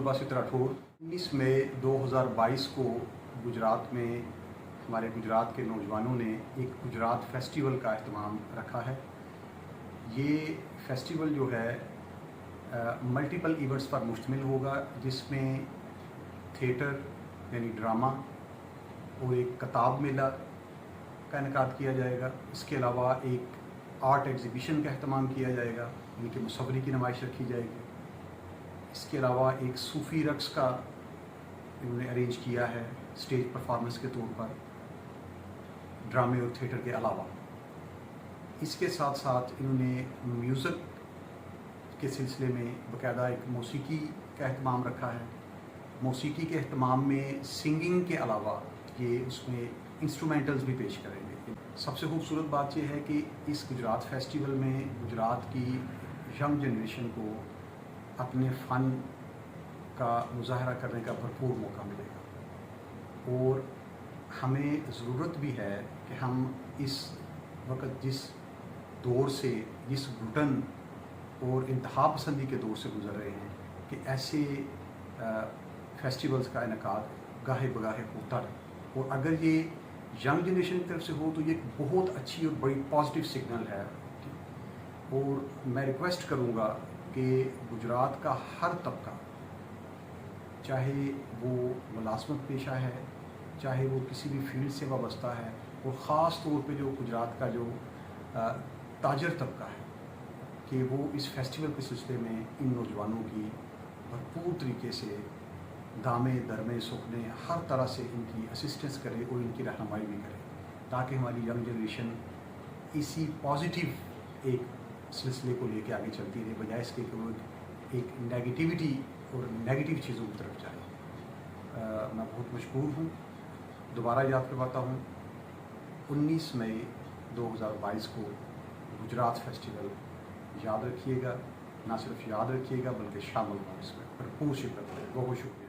बासित राठौर 19 मई 2022 को गुजरात में हमारे गुजरात के नौजवानों ने एक गुजरात फेस्टिवल का अहतमाम रखा है। ये फेस्टिवल जो है मल्टीपल इवेंट्स पर मुश्तमिल होगा, जिसमें थिएटर यानी ड्रामा और एक किताब मेला का इनेकाद किया जाएगा। इसके अलावा एक आर्ट एग्ज़िबिशन का अहतमाम किया जाएगा, यानी कि मुसव्वरी की नुमाइश रखी जाएगी। इसके अलावा एक सूफ़ी रक़्स का इन्होंने अरेंज किया है स्टेज परफॉर्मेंस के तौर पर, ड्रामे और थिएटर के अलावा। इसके साथ साथ इन्होंने म्यूज़िक के सिलसिले में बाकायदा एक मौसीकी का अहतमाम रखा है। मौसीकी के अहतमाम में सिंगिंग के अलावा ये उसमें इंस्ट्रूमेंटल्स भी पेश करेंगे। सबसे खूबसूरत बात यह है कि इस गुजरात फेस्टिवल में गुजरात की यंग जनरेशन को अपने फ़न का मुज़ाहरा करने का भरपूर मौका मिलेगा, और हमें ज़रूरत भी है कि हम इस वक्त जिस दौर से, जिस घुटन और इंतहा पसंदी के दौर से गुज़र रहे हैं, कि ऐसे फेस्टिवल्स का इनेकाद गाहे बगाहे होता रहे। और अगर ये यंग जनरेशन की तरफ से हो तो ये एक बहुत अच्छी और बड़ी पॉजिटिव सिग्नल है। और मैं रिक्वेस्ट करूँगा कि गुजरात का हर तबका, चाहे वो मुलाज़मत पेशा है, चाहे वो किसी भी फील्ड से वाबस्ता है, और ख़ास तौर पे जो गुजरात का जो ताजर तबका है, कि वो इस फेस्टिवल के सिलसिले में इन नौजवानों की भरपूर तरीके से दामे दरमे सुखने हर तरह से इनकी असिस्टेंस करे और इनकी रहनुमाई भी करे, ताकि हमारी यंग जनरेशन इसी पॉजिटिव एक सिलसिले को लेके आगे चलती रहे, बजाय इसके कि वो एक नेगेटिविटी और नेगेटिव चीज़ों की तरफ जाए। मैं बहुत मशकूर हूँ। दोबारा याद करवाता हूँ, 19 मई 2022 को गुजरात फेस्टिवल याद रखिएगा। ना सिर्फ याद रखिएगा बल्कि शामिल हों इसमें, भरपूर शिरकत करें। बहुत शुक्रिया।